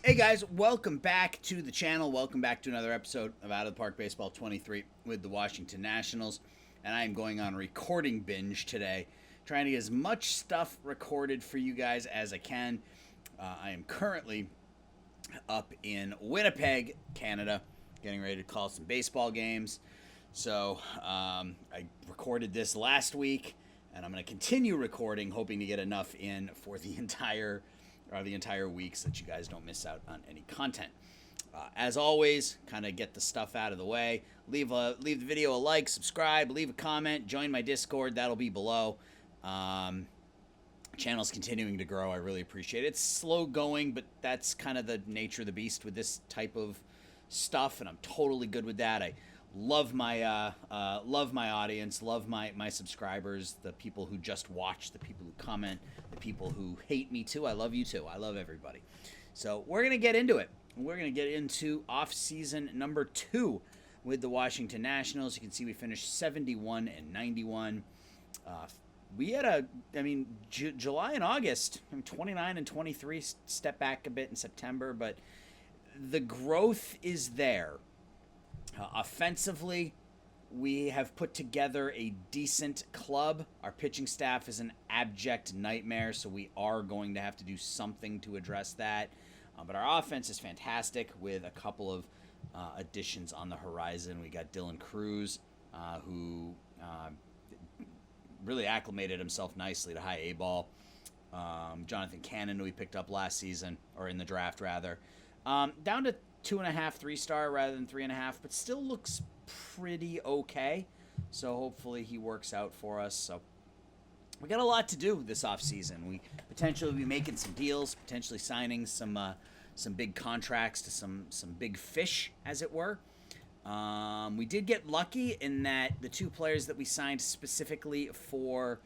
Hey guys, welcome back to the channel. Welcome back to another episode of Out of the Park Baseball 23 with the Washington Nationals. And I am going on a recording binge today, trying to get as much stuff recorded for you guys as I can. I am currently up in Winnipeg, Canada, getting ready to call some baseball games. So I recorded this last week, and I'm going to continue recording, hoping to get enough in for the entire week so that you guys don't miss out on any content. As always, kind of get the stuff out of the way. Leave the video a like, subscribe, leave a comment, join my Discord. That'll be below. Channel's continuing to grow. I really appreciate it. It's slow going, but that's kind of the nature of the beast with this type of stuff, and I'm totally good with that. I love my audience, love my subscribers, the people who just watch, the people who comment, the people who hate me too. I love you too. I love everybody. So we're gonna get into it. We're gonna get into off-season number 2 with the Washington Nationals. You can see we finished 71 and 91. We had July and August, 29 and 23, step back a bit in September, but the growth is there. Offensively, we have put together a decent club. Our pitching staff is an abject nightmare, so we are going to have to do something to address that. But our offense is fantastic with a couple of additions on the horizon. We got Dylan Cruz, who really acclimated himself nicely to high A ball. Jonathan Cannon, who we picked up last season, or in the draft rather. Down to 2.5, 3-star rather than 3.5, but still looks pretty okay. So hopefully he works out for us. So we got a lot to do this offseason. We potentially will be making some deals, potentially signing some big contracts to some big fish, as it were. We did get lucky in that the two players that we signed specifically for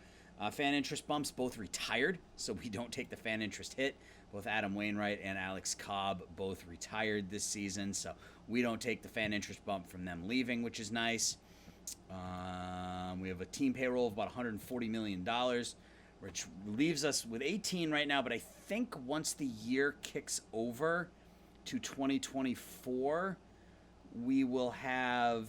fan interest bumps both retired, so we don't take the fan interest hit. Both Adam Wainwright and Alex Cobb both retired this season, so we don't take the fan interest bump from them leaving, which is nice. We have a team payroll of about $140 million, which leaves us with 18 right now, but I think once the year kicks over to 2024, we will have...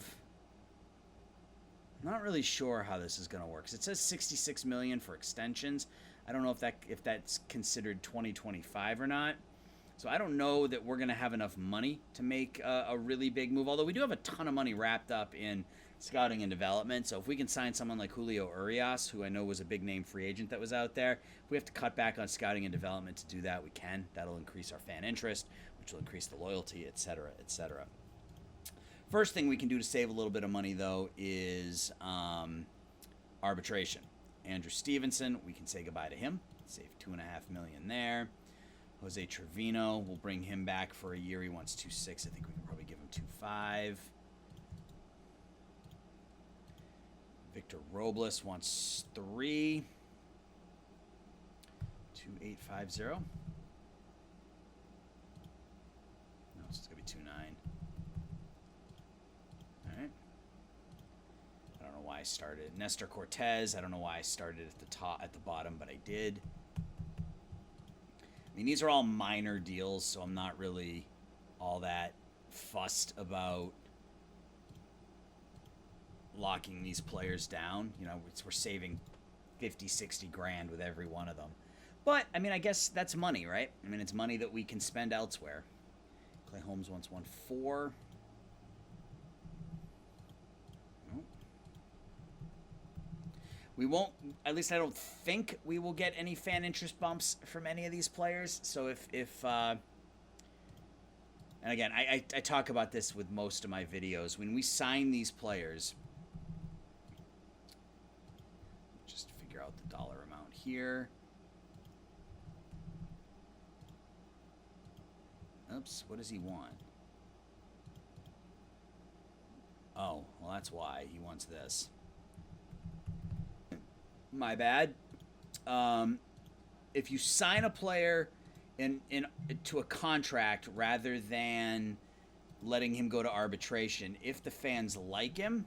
Not really sure how this is going to work. It says $66 million for extensions. I don't know if that's considered 2025 or not. So I don't know that we're going to have enough money to make a really big move. Although we do have a ton of money wrapped up in scouting and development. So if we can sign someone like Julio Urias, who I know was a big name free agent that was out there, if we have to cut back on scouting and development to do that, we can. That'll increase our fan interest, which will increase the loyalty, etc., etc. First thing we can do to save a little bit of money, though, is arbitration. Andrew Stevenson, we can say goodbye to him. Save $2.5 million there. Jose Trevino, we'll bring him back for a year. He wants 2.6. I think we can probably give him 2.5. Victor Robles wants 3. 2.850. No, it's just gonna be 2.9. Why I started. Nestor Cortez, I don't know why I started at the bottom, but I did. I mean, these are all minor deals, so I'm not really all that fussed about locking these players down. You know, we're saving 50, 60 grand with every one of them. But, I mean, I guess that's money, right? I mean, it's money that we can spend elsewhere. Clay Holmes wants 1.4. We won't, at least I don't think we will get any fan interest bumps from any of these players. So and again, I talk about this with most of my videos. When we sign these players, just figure out the dollar amount here. Oops, what does he want? Oh, well, that's why he wants this. My bad. If you sign a player to a contract rather than letting him go to arbitration, if the fans like him,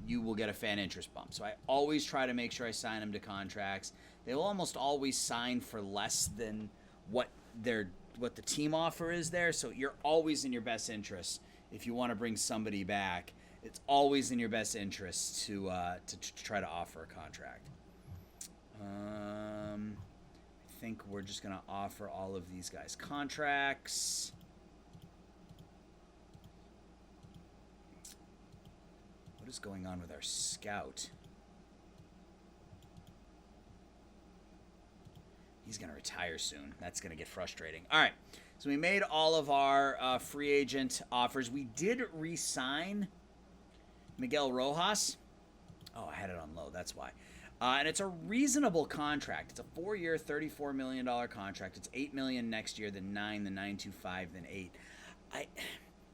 you will get a fan interest bump. So I always try to make sure I sign them to contracts. They will almost always sign for less than what they're what the team offer is there. So you're always in your best interest if you want to bring somebody back. It's always in your best interest to try to offer a contract. I think we're just going to offer all of these guys contracts. What is going on with our scout? He's going to retire soon. That's going to get frustrating. All right. So we made all of our free agent offers. We did re-sign Miguel Rojas. Oh, I had it on low. That's why. And it's a reasonable contract. It's a 4-year, $34 million contract. It's $8 million next year, then 9, then 9.25, then 8.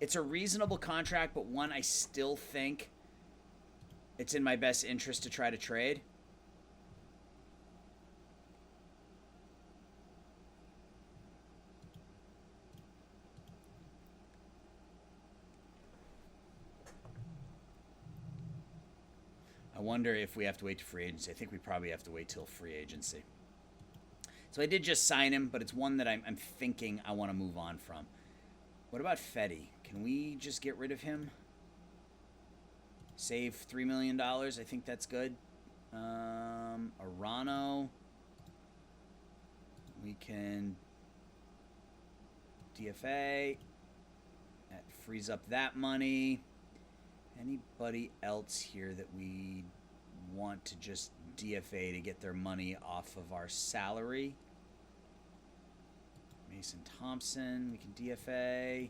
It's a reasonable contract, but one I still think it's in my best interest to try to trade. I wonder if we have to wait to free agency. I think we probably have to wait till free agency. So I did just sign him, but it's one that I'm thinking I want to move on from. What about Fetty? Can we just get rid of him? Save $3 million. I think that's good. Arano. We can DFA. That frees up that money. Anybody else here that we want to just DFA to get their money off of our salary? Mason Thompson, we can DFA.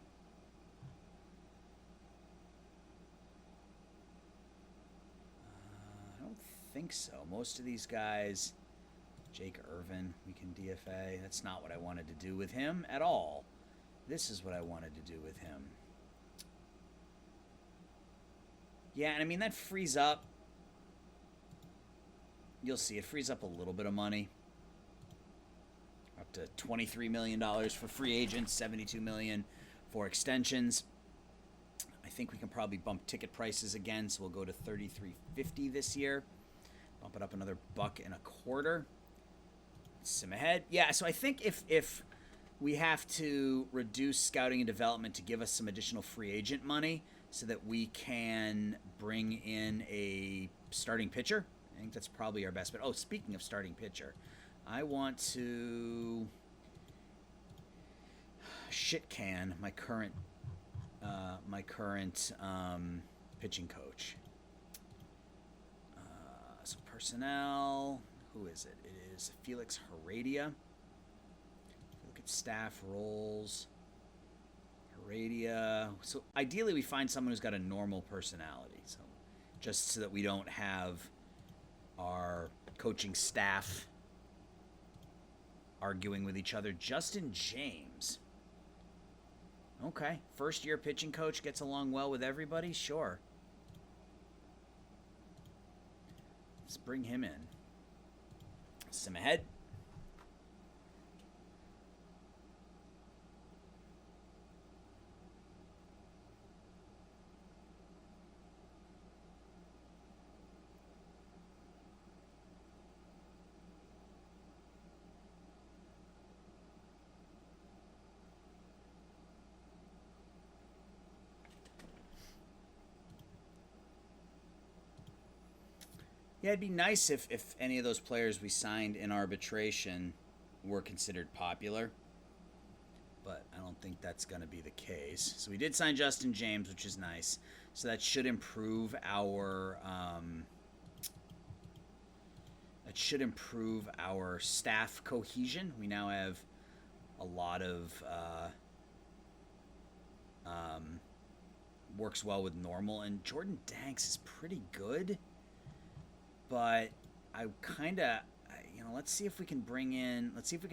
I don't think so. Most of these guys, Jake Irvin, we can DFA. That's not what I wanted to do with him at all. This is what I wanted to do with him. Yeah, and I mean, that frees up. You'll see, it frees up a little bit of money. Up to $23 million for free agents, $72 million for extensions. I think we can probably bump ticket prices again, so we'll go to $33.50 this year. Bump it up another $1.25. Sim ahead. Yeah, so I think if we have to reduce scouting and development to give us some additional free agent money, so that we can bring in a starting pitcher. I think that's probably our best bet. Oh, speaking of starting pitcher, I want to shit can my current pitching coach. So personnel, who is it? It is Felix Heredia. Look at staff roles. Heredia. So ideally we find someone who's got a normal personality. So just so that we don't have our coaching staff arguing with each other. Justin James. Okay. First year pitching coach gets along well with everybody? Sure. Let's bring him in. Sim ahead. Yeah, it'd be nice if any of those players we signed in arbitration were considered popular, but I don't think that's going to be the case. So we did sign Justin James, which is nice. So that should improve our staff cohesion. We now have a lot of works well with normal, and Jordan Danks is pretty good. But I kind of, let's see if we can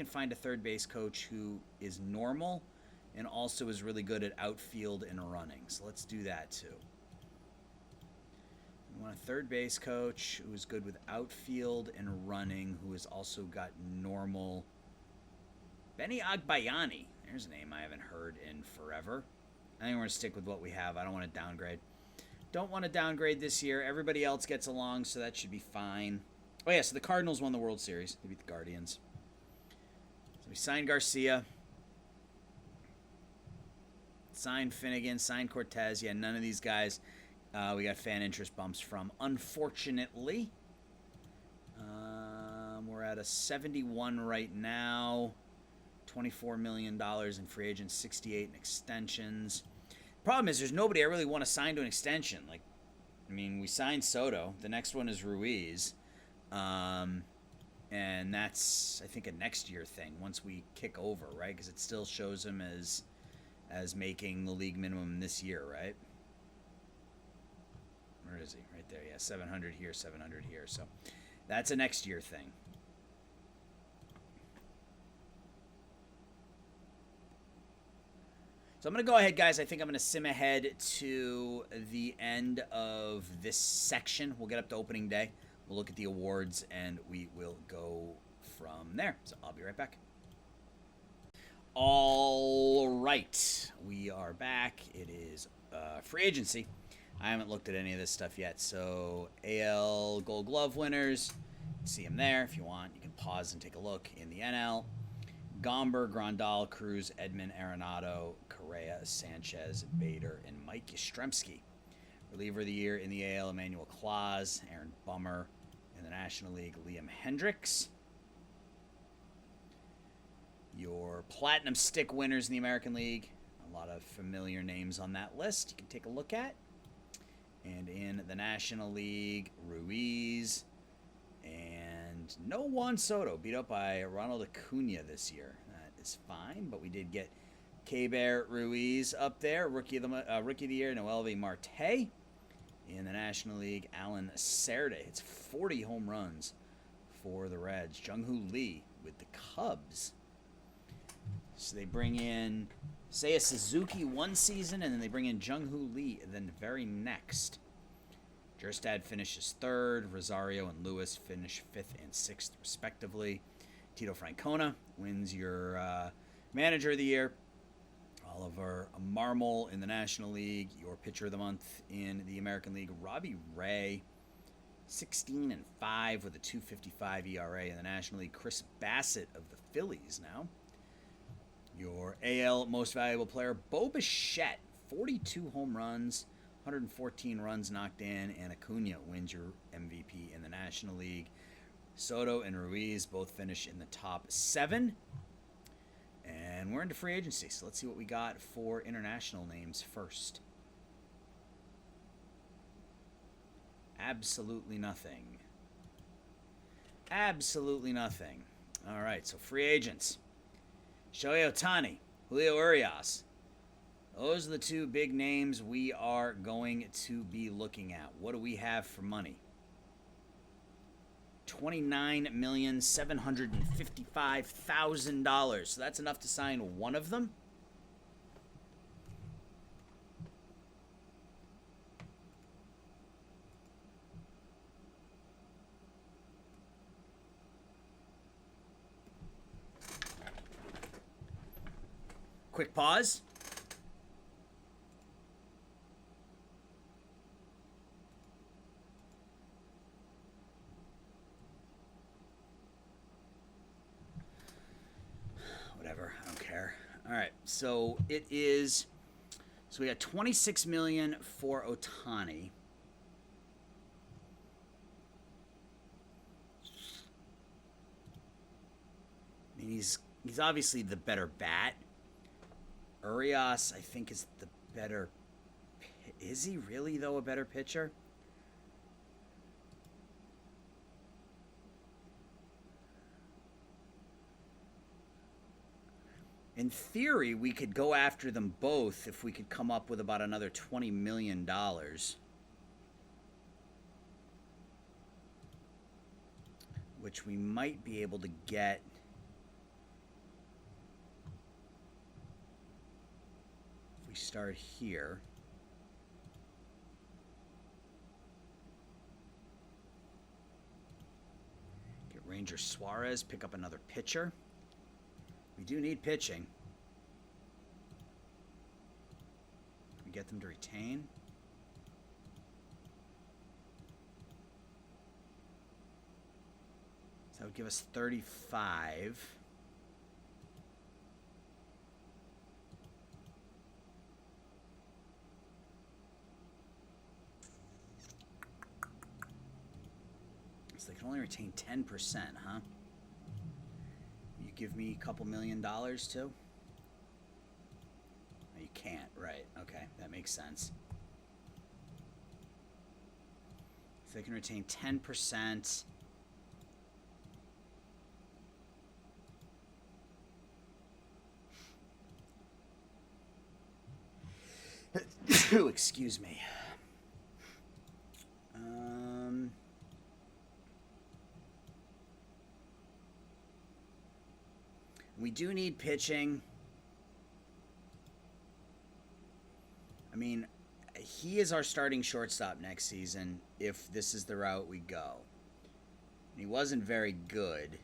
find a third base coach who is normal and also is really good at outfield and running. So let's do that too. We want a third base coach who is good with outfield and running, who has also got normal. Benny Agbayani. There's a name I haven't heard in forever. I think we're going to stick with what we have. I don't want to downgrade. Don't want to downgrade this year. Everybody else gets along, so that should be fine. Oh, yeah, so the Cardinals won the World Series. They beat the Guardians. So we signed Garcia. Sign Finnegan, sign Cortez. Yeah, none of these guys we got fan interest bumps from, unfortunately. We're at a 71 right now. $24 million in free agents, 68 in extensions. Problem is, there's nobody I really want to sign to an extension. Like, I mean, we signed Soto. The next one is Ruiz. And that's, I think, a next year thing once we kick over, right? Because it still shows him as making the league minimum this year, right? Where is he? Right there. Yeah, 700 here, 700 here. So that's a next year thing. So I'm going to go ahead, guys. I think I'm going to sim ahead to the end of this section. We'll get up to opening day. We'll look at the awards, and we will go from there. So I'll be right back. All right. We are back. It is free agency. I haven't looked at any of this stuff yet. So AL Gold Glove winners. See them there. If you want, you can pause and take a look in the NL. Gomber, Grandal, Cruz, Edman, Arenado, Correa, Sanchez, Bader, and Mike Yastrzemski. Reliever of the year in the AL, Emmanuel Claus, Aaron Bummer. In the National League, Liam Hendricks. Your Platinum Stick winners in the American League. A lot of familiar names on that list you can take a look at. And in the National League, Ruiz and no Juan Soto, beat up by Ronald Acuna this year. That is fine, but we did get K-Bear Ruiz up there, rookie of the year, Noelvi Marte. In the National League, Alan Cerda hits 40 home runs for the Reds. Jung-Hoo Lee with the Cubs. So they bring in Seiya Suzuki one season, and then they bring in Jung-Hoo Lee the very next. Jerstad finishes third. Rosario and Lewis finish fifth and sixth, respectively. Tito Francona wins your manager of the year. Oliver Marmol in the National League. Your pitcher of the month in the American League, Robbie Ray. 16-5 with a 2.55 ERA in the National League. Chris Bassett of the Phillies now. Your AL Most Valuable Player, Bo Bichette. 42 home runs, 114 runs knocked in, and Acuna wins your MVP in the National League. Soto and Ruiz both finish in the top 7. And we're into free agency, so let's see what we got for international names first. Absolutely nothing. Absolutely nothing. All right, so free agents. Shohei Ohtani, Julio Urias. Those are the two big names we are going to be looking at. What do we have for money? $29,755,000. So that's enough to sign one of them. Quick pause. Whatever, I don't care. All right, so it is. So we got $26 million for Ohtani. I mean, he's obviously the better bat. Urias, I think, is the better. Is he really, though, a better pitcher? In theory, we could go after them both if we could come up with about another $20 million. Which we might be able to get. If we start here. Get Ranger Suarez, pick up another pitcher. We do need pitching. Can we get them to retain? So that would give us 35. So they can only retain 10%, huh? You give me a couple $1 million too? No, you can't, right. Okay, that makes sense. So they can retain 10%. Excuse me. We do need pitching. I mean, he is our starting shortstop next season if this is the route we go. He wasn't very good.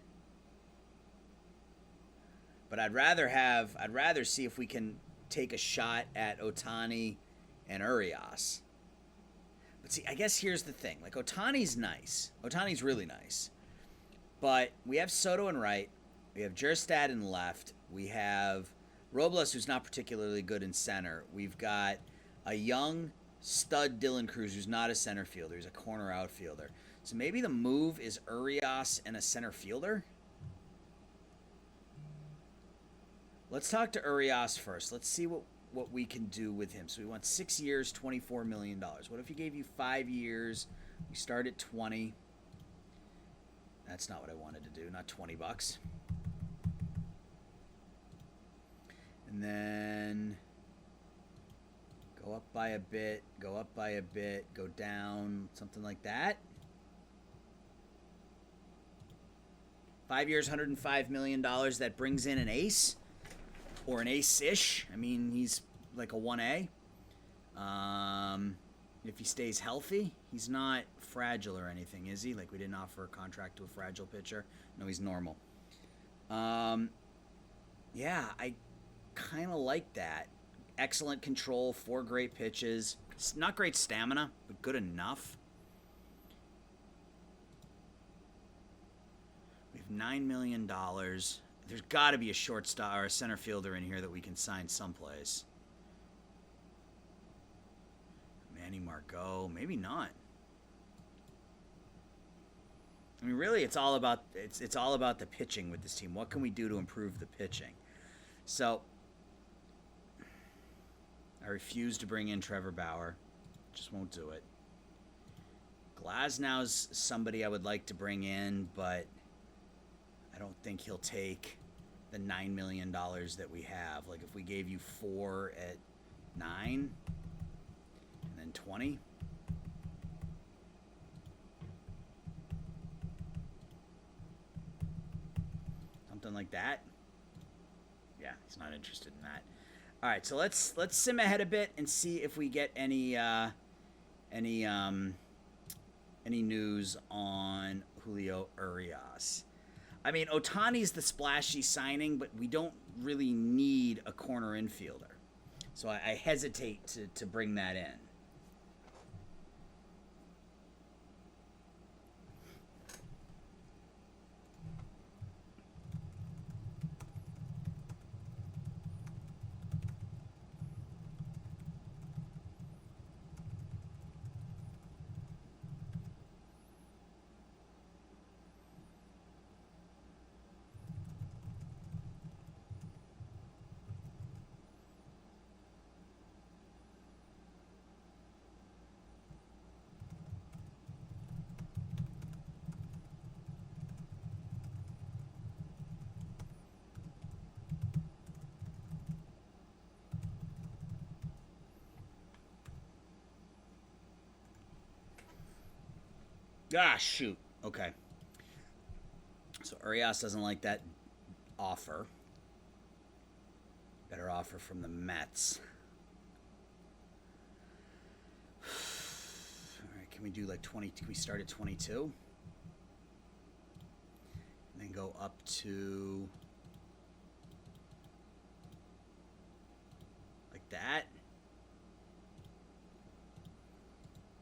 But I'd rather see if we can take a shot at Ohtani and Urias. But see, I guess here's the thing. Like, Ohtani's nice. Ohtani's really nice. But we have Soto in right. We have Jerstad in left. We have Robles, who's not particularly good in center. We've got a young stud Dylan Cruz, who's not a center fielder. He's a corner outfielder. So maybe the move is Urias and a center fielder? Let's talk to Urias first. Let's see what we can do with him. So we want 6 years, $24 million. What if he gave you 5 years? We start at 20. That's not what I wanted to do. Not 20 bucks. And then go up by a bit, go up by a bit, go down, something like that. 5 years, $105 million. That brings in an ace. Or an ace-ish. I mean, he's like a 1A. If he stays healthy, he's not fragile or anything, is he? Like, we didn't offer a contract to a fragile pitcher. No, he's normal. Yeah, I kind of like that. Excellent control, 4 great pitches. Not great stamina, but good enough. We have $9 million. There's got to be a shortstop or a center fielder in here that we can sign someplace. Manny Margot, maybe not. I mean, really, it's all about the pitching with this team. What can we do to improve the pitching? So, I refuse to bring in Trevor Bauer. Just won't do it. Glasnow's somebody I would like to bring in, but I don't think he'll take the $9 million that we have. Like, if we gave you 4 at 9 and then 20. Something like that. Yeah, he's not interested in that. All right, so let's sim ahead a bit and see if we get any news on Julio Urias. I mean, Ohtani's the splashy signing, but we don't really need a corner infielder. So I hesitate to bring that in. Ah, shoot. Okay. So Urias doesn't like that offer. Better offer from the Mets. All right, can we do like 20? Can we start at 22? And then go up to like that.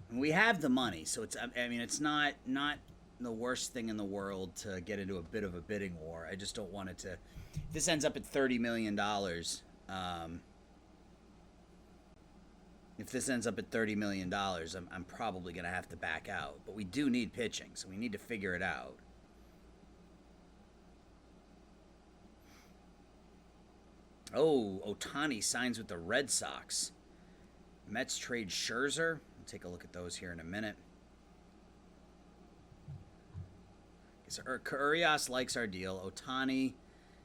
And we have the money, so it's. I mean, it's not the worst thing in the world to get into a bit of a bidding war. I just don't want it to. If this ends up at $30 million. If this ends up at $30 million, I'm probably going to have to back out. But we do need pitching, so we need to figure it out. Oh, Ohtani signs with the Red Sox. Mets trade Scherzer. We'll take a look at those here in a minute. So Urias likes our deal. Ohtani,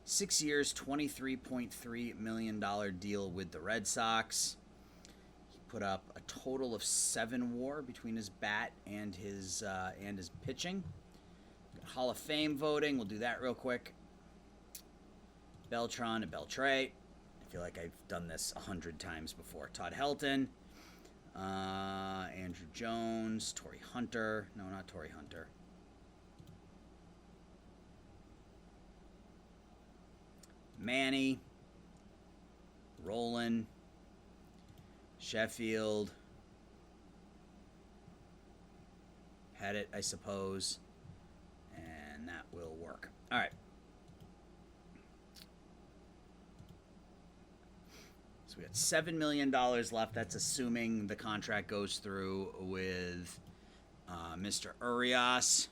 6 years, $23.3 million deal with the Red Sox. He put up a total of 7 WAR between his bat and his pitching. Hall of Fame voting. We'll do that real quick. Beltran and Beltre. I feel like I've done this 100 times before. Todd Helton, Andrew Jones, Torrey Hunter. No, not Torrey Hunter. Manny, Roland, Sheffield, Pettit, I suppose, and that will work. All right. So we got $7 million left. That's assuming the contract goes through with Mr. Urias.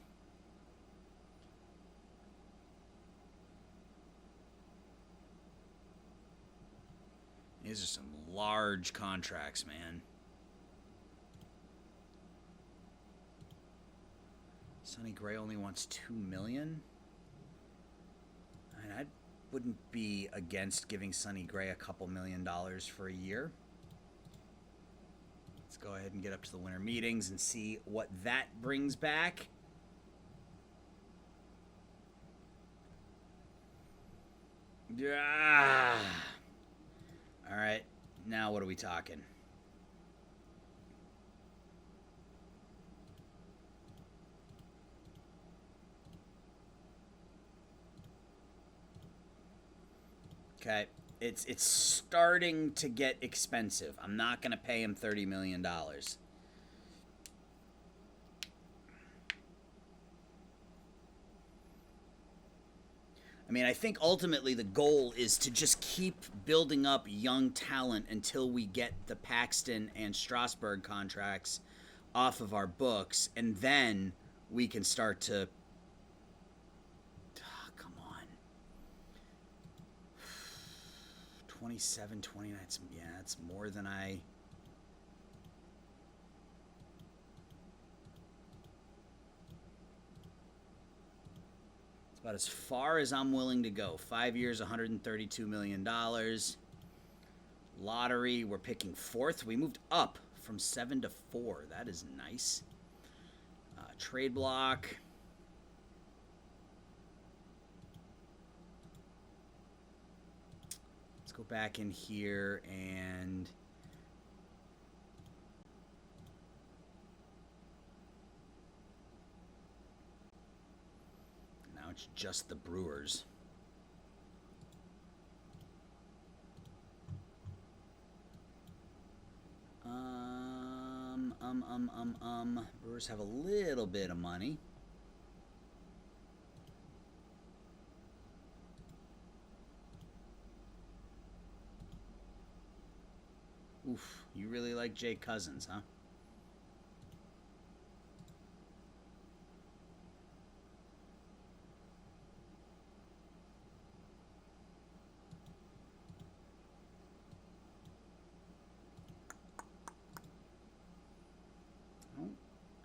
These are some large contracts, man. Sonny Gray only wants $2 million. I wouldn't be against giving Sonny Gray a couple $1 million for a year. Let's go ahead and get up to the winter meetings and see what that brings back. Yeah. All right, now what are we talking? Okay, it's starting to get expensive. I'm not going to pay him $30 million. I mean, I think ultimately the goal is to just keep building up young talent until we get the Paxton and Strasburg contracts off of our books, and then we can start to... Oh, come on. 27, 29, yeah, that's more than I... About as far as I'm willing to go. 5 years, $132 million. Lottery, we're picking 4th. We moved up from 7 to 4. That is nice. Trade block. Let's go back in here and... It's just the Brewers. Brewers have a little bit of money. Oof, you really like Jake Cousins, huh?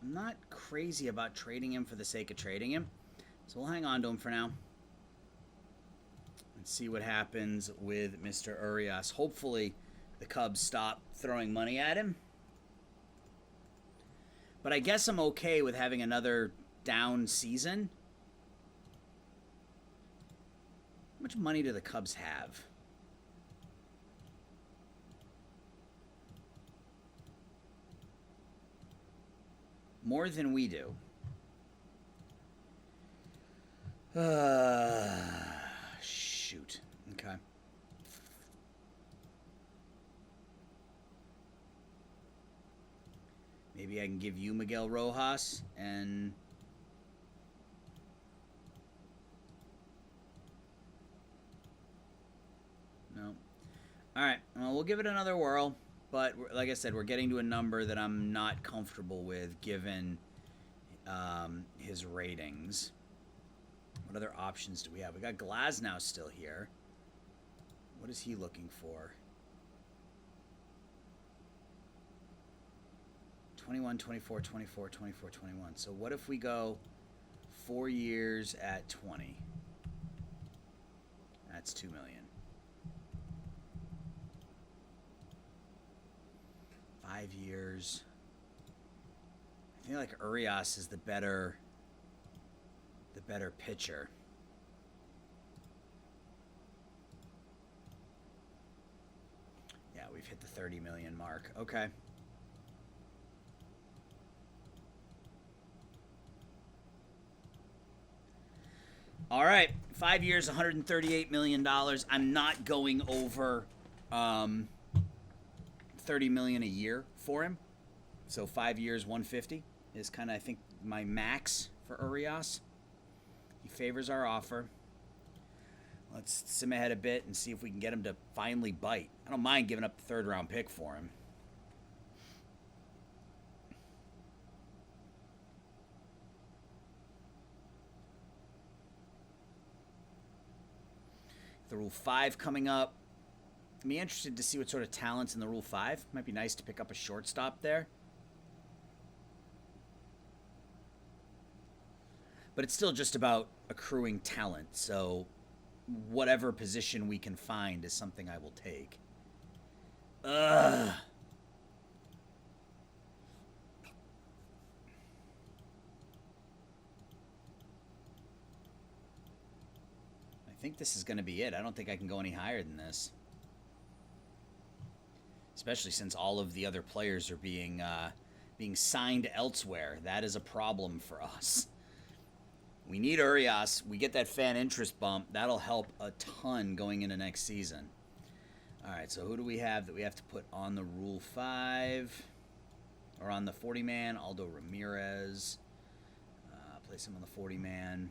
I'm not crazy about trading him for the sake of trading him, so we'll hang on to him for now. Let's see what happens with Mr. Urias. Hopefully the Cubs stop throwing money at him. But I guess I'm okay with having another down season. How much money do the Cubs have? More than we do. Shoot. Okay. Maybe I can give you Miguel Rojas and... No. Alright, well, we'll give it another whirl. But like I said, we're getting to a number that I'm not comfortable with given his ratings. What other options do we have? We got Glasnow still here. What is he looking for? 21, 24, 24, 24, 21. So what if we go 4 years at 20? That's $2 million. 5 years. I feel like Urias is the better pitcher. Yeah, we've hit the 30 million mark. Okay. All right, 5 years, $138 million. I'm not going over $30 million a year for him. So 5 years, 150 is kind of, I think, my max for Urias. He favors our offer. Let's sim ahead a bit and see if we can get him to finally bite. I don't mind giving up the third-round pick for him. The Rule 5 coming up. I'm interested to see what sort of talent's in the Rule 5. Might be nice to pick up a shortstop there. But it's still just about accruing talent, so whatever position we can find is something I will take. Ugh. I think this is going to be it. I don't think I can go any higher than this. Especially since all of the other players are being signed elsewhere. That is a problem for us. We need Urias. We get that fan interest bump. That'll help a ton going into next season. All right, so who do we have that we have to put on the Rule 5? Or on the 40-man? Aldo Ramirez. Place him on the 40-man.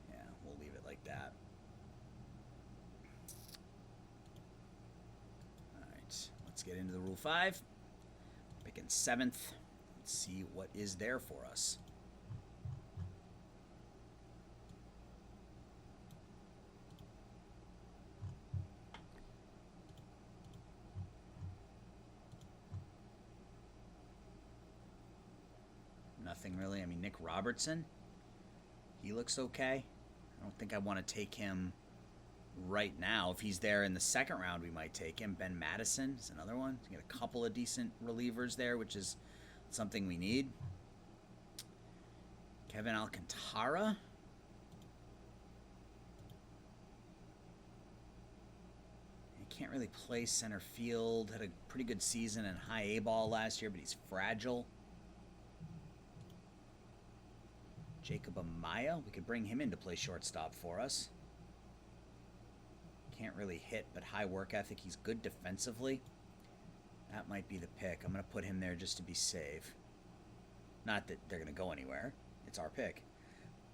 Yeah, we'll leave it like that. All right, let's get into the Rule 5. Picking 7th. See what is there for us. Nothing really. I mean, Nick Robertson, he looks okay. I don't think I want to take him right now. If he's there in the second round, we might take him. Ben Madison is another one. You get a couple of decent relievers there, which is something we need. Kevin Alcantara. He can't really play center field. Had a pretty good season in high A ball last year, but he's fragile. Jacob Amaya. We could bring him in to play shortstop for us. Can't really hit, but high work ethic. He's good defensively. That might be the pick. I'm going to put him there just to be safe. Not that they're going to go anywhere. It's our pick.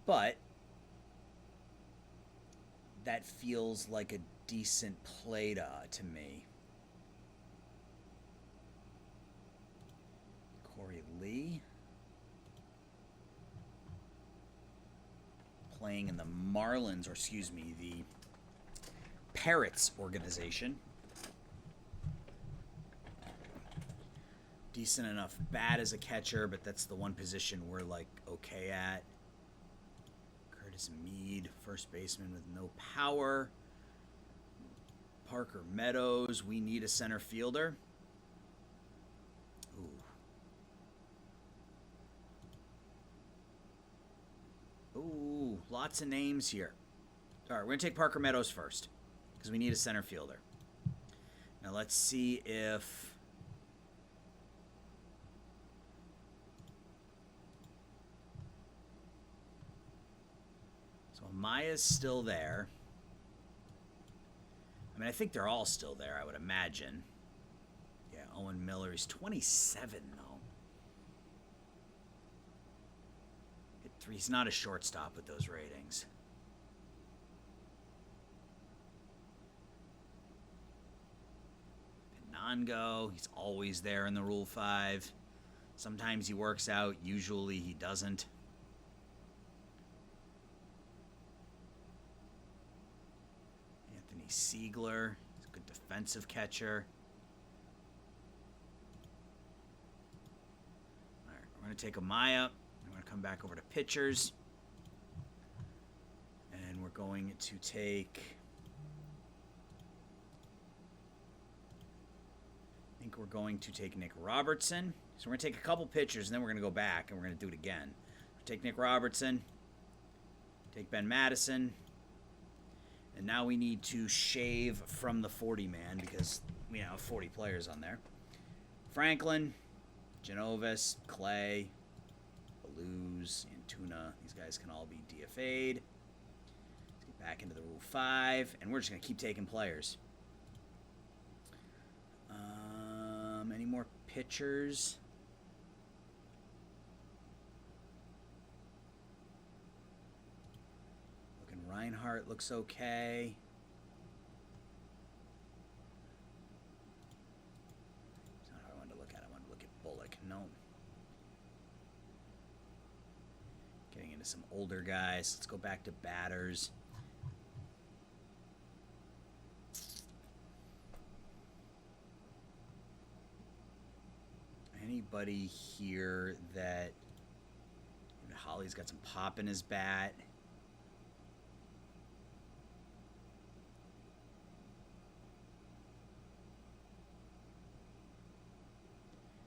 But that feels like a decent play to me. Corey Lee. Playing in the Marlins, or excuse me, the Parrots organization. Decent enough bat as a catcher, but that's the one position we're like okay at. Curtis Mead, first baseman with no power. Parker Meadows, we need a center fielder. Ooh, lots of names here. All right, we're going to take Parker Meadows first because we need a center fielder. Now let's see if... So Maya's still there. I mean, I think they're all still there, I would imagine. Yeah, Owen Miller, he's 27, though. He's not a shortstop with those ratings. Tungo. He's always there in the Rule 5. Sometimes he works out. Usually he doesn't. Anthony Siegler. He's a good defensive catcher. All right, we're going to take Amaya. We're going to come back over to pitchers. And we're going to take... I think we're going to take Nick Robertson. So we're going to take a couple pitchers, and then we're going to go back, and we're going to do it again. Take Nick Robertson. Take Ben Madison. And now we need to shave from the 40-man because we now have 40 players on there. Franklin, Genovis, Clay, Baluz, Antuna. These guys can all be DFA'd. Let's get back into the Rule 5, and we're just going to keep taking players. Any more pitchers? Looking Reinhardt looks okay. That's not how I wanted to look at it. I wanted to look at Bullock. No. Getting into some older guys. Let's go back to batters. Anybody here that Holly's got some pop in his bat?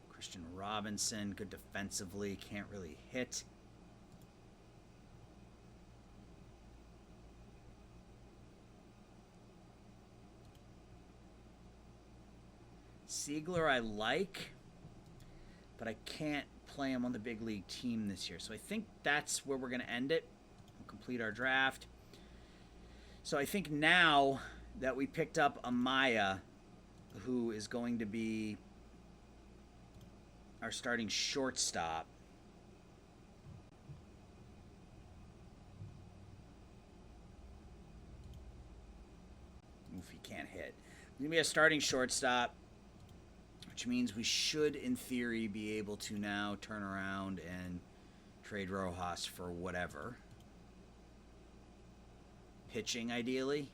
Christian Robinson, good defensively, can't really hit. Siegler I like, but I can't play him on the big league team this year. So I think that's where we're going to end it. We'll complete our draft. So I think now that we picked up Amaya, who is going to be our starting shortstop. Oof, he can't hit. He's going to be a starting shortstop, which means we should, in theory, be able to now turn around and trade Rojas for whatever. Pitching, ideally.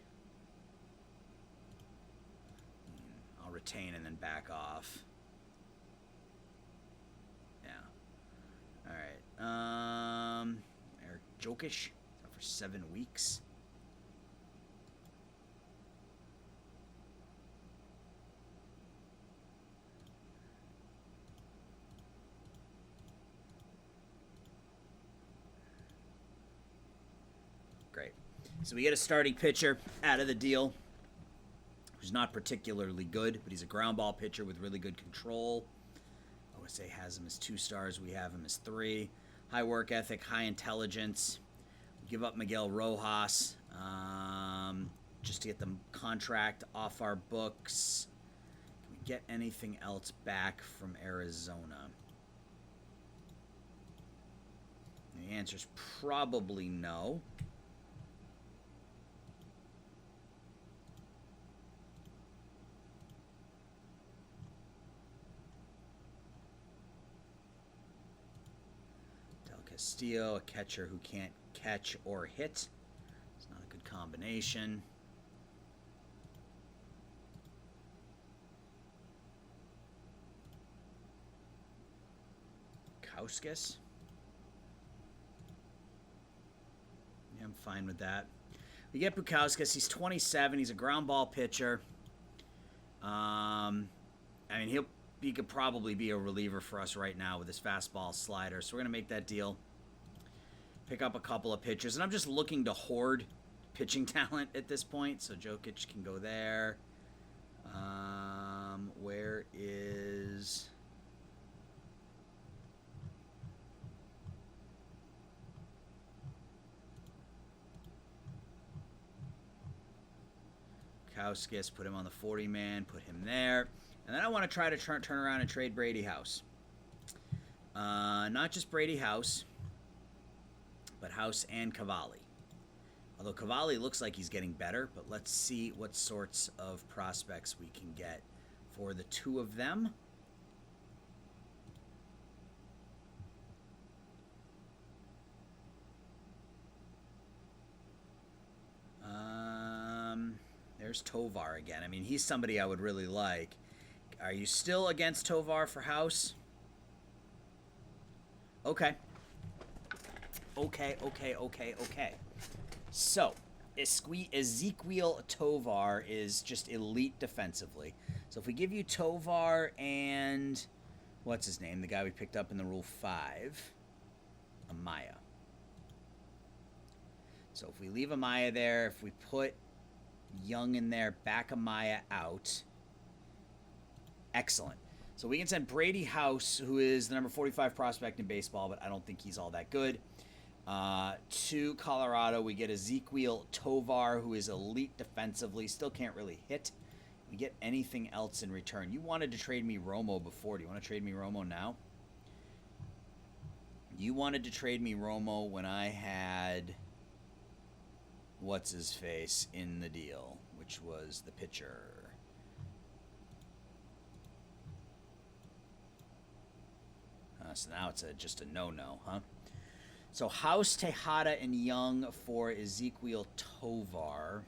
I'll retain and then back off. Yeah. All right. Eric Jokic for 7 weeks. Great. So we get a starting pitcher out of the deal who's not particularly good, but he's a ground ball pitcher with really good control. OSA has him as 2 stars. We have him as 3. High work ethic, high intelligence. We give up Miguel Rojas just to get the contract off our books. Can we get anything else back from Arizona? And the answer is probably no. Castillo, a catcher who can't catch or hit. It's not a good combination. Kauskas. Yeah, I'm fine with that. We get Bukauskas. He's 27. He's a ground ball pitcher. I mean, he could probably be a reliever for us right now with his fastball slider. So we're going to make that deal. Pick up a couple of pitchers. And I'm just looking to hoard pitching talent at this point. So Jokic can go there. Where is... Kauskas, put him on the 40-man, put him there. And then I want to try to turn around and trade Brady House. Not just Brady House, but House and Cavalli. Although Cavalli looks like he's getting better, but let's see what sorts of prospects we can get for the two of them. There's Tovar again. I mean, he's somebody I would really like. Are you still against Tovar for House? Okay. Okay. So, Ezequiel Tovar is just elite defensively. So if we give you Tovar and... what's his name? The guy we picked up in the Rule 5. Amaya. So if we leave Amaya there, if we put Young in there, back Amaya out. Excellent. So we can send Brady House, who is the number 45 prospect in baseball, but I don't think he's all that good. To Colorado, we get Ezequiel Tovar, who is elite defensively, still can't really hit. We get anything else in return. You wanted to trade me Romo before. Do you want to trade me Romo now? You wanted to trade me Romo when I had... what's-his-face in the deal, which was the pitcher. So now it's just a no-no, huh? So House, Tejada, and Young for Ezequiel Tovar.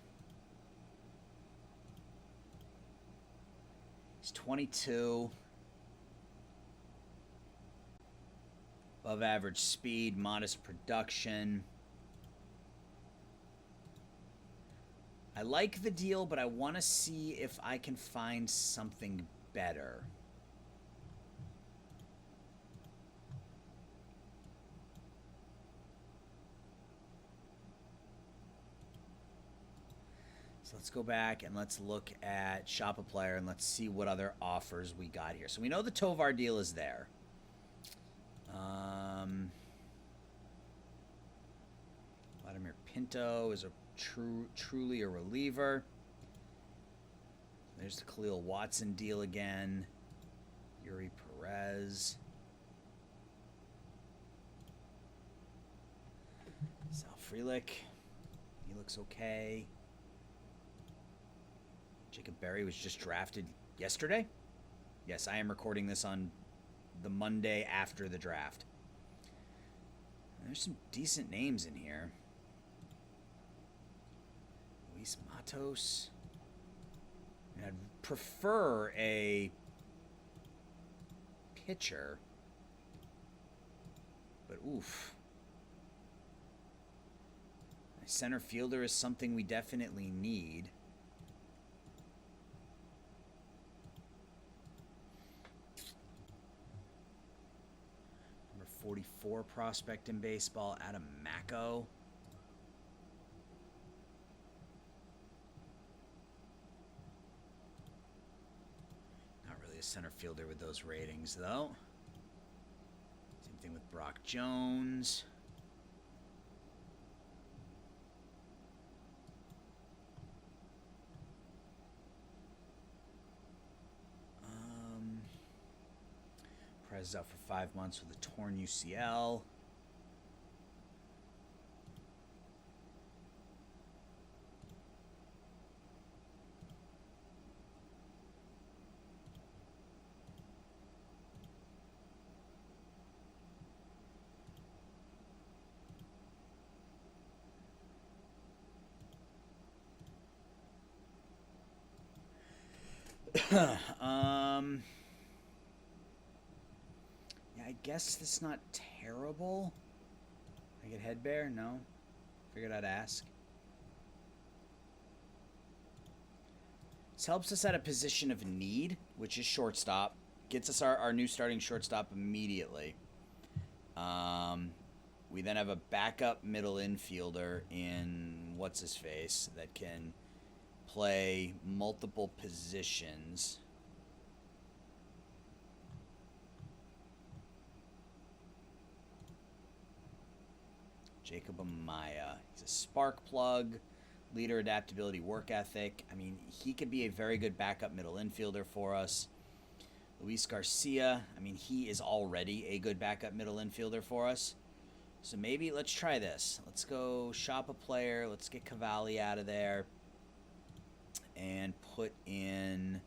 He's 22. Above average speed, modest production. I like the deal, but I want to see if I can find something better. So let's go back and let's look at Shop a Player and let's see what other offers we got here. So we know the Tovar deal is there. Vladimir Pinto is a truly a reliever. There's the Khalil Watson deal again. Yuri Perez. Sal Frelick. He looks okay. Jacob Berry was just drafted yesterday. Yes, I am recording this on the Monday after the draft. There's some decent names in here. Luis Matos. I mean, I'd prefer a pitcher. But oof. A center fielder is something we definitely need. Number 44 prospect in baseball, Adam Macko. Center fielder with those ratings, though. Same thing with Brock Jones. Perez is out for 5 months with a torn UCL. Yeah, I guess that's not terrible. I get Head Bear? No. Figured I'd ask. This helps us at a position of need, which is shortstop. Gets us our new starting shortstop immediately. We then have a backup middle infielder in what's-his-face that can play multiple positions. Jacob Amaya. He's a spark plug, leader, adaptability, work ethic. I mean, he could be a very good backup middle infielder for us. Luis Garcia. I mean, he is already a good backup middle infielder for us. So maybe let's try this. Let's go shop a player. Let's get Cavalli out of there. And put in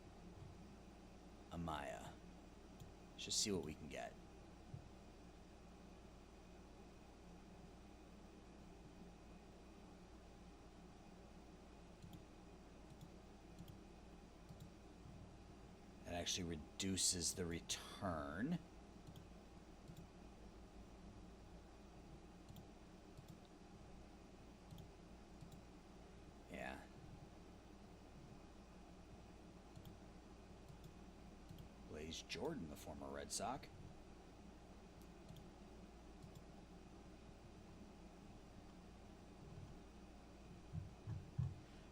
Just see what we can get. That actually reduces the return. Yeah. Blaze Jordan, the former Red Sox.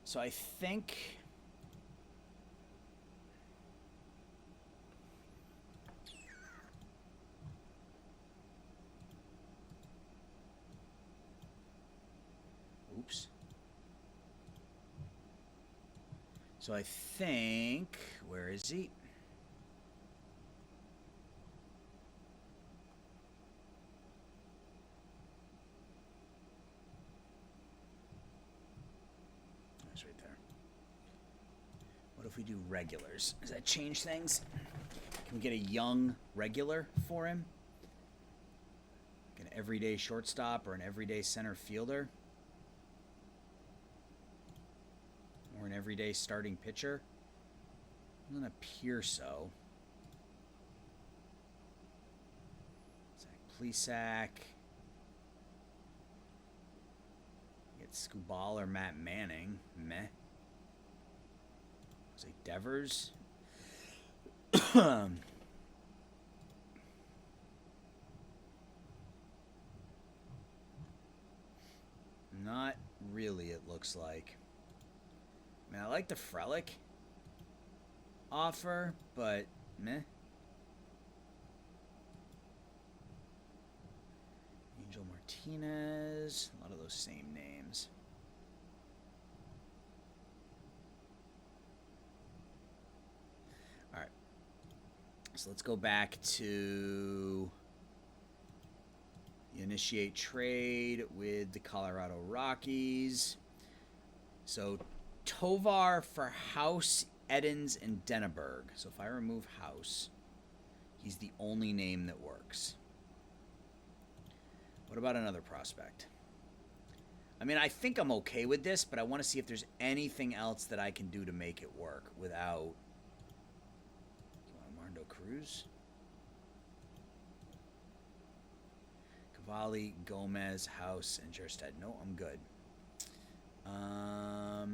So I think... Oops. So I think... Where is he? That's right there. What if we do regulars? Does that change things? Can we get a young regular for him? Like an everyday shortstop or an everyday center fielder? Or an everyday starting pitcher? Doesn't appear so. Zach Plesac. Get Scubal or Matt Manning. Meh. Zach Devers. Not really, it looks like. I mean, I like the Frelick offer, but meh. Angel Martinez. A lot of those same names. All right. So let's go back to the initiate trade with the Colorado Rockies. So Tovar for House, Edens, and Denneberg. So if I remove House, he's the only name that works. What about another prospect? I mean, I think I'm okay with this, but I want to see if there's anything else that I can do to make it work without... Armando Cruz? Cavalli, Gomez, House, and Jerstead. No, I'm good. I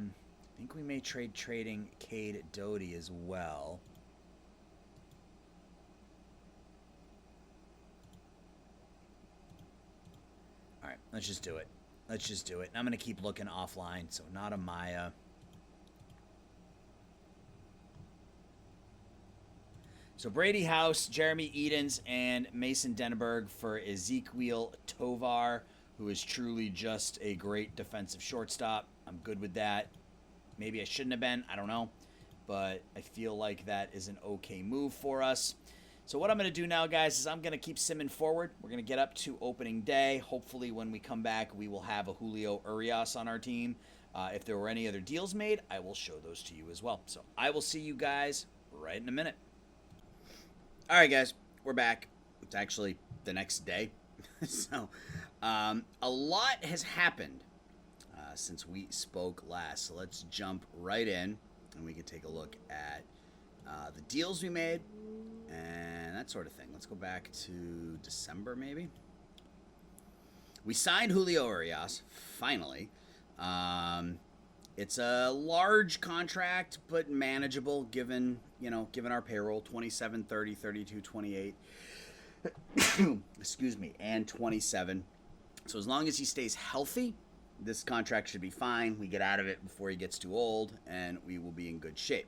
think we may trading Cade Doty as well. All right, let's just do it. Let's just do it. And I'm going to keep looking offline, so not a Maya. So Brady House, Jeremy Edens, and Mason Denneberg for Ezequiel Tovar, who is truly just a great defensive shortstop. I'm good with that. Maybe I shouldn't have been. I don't know. But I feel like that is an okay move for us. So what I'm going to do now, guys, is I'm going to keep simming forward. We're going to get up to opening day. Hopefully when we come back, we will have a Julio Urias on our team. If there were any other deals made, I will show those to you as well. So I will see you guys right in a minute. All right, guys. We're back. It's actually the next day. So a lot has happened since we spoke last. So let's jump right in, and we can take a look at the deals we made and that sort of thing. Let's go back to December, maybe. We signed Julio Urias, finally. It's a large contract, but manageable given our payroll, 27, 30, 32, 28. Excuse me, and 27. So as long as he stays healthy, this contract should be fine. We get out of it before he gets too old, and we will be in good shape.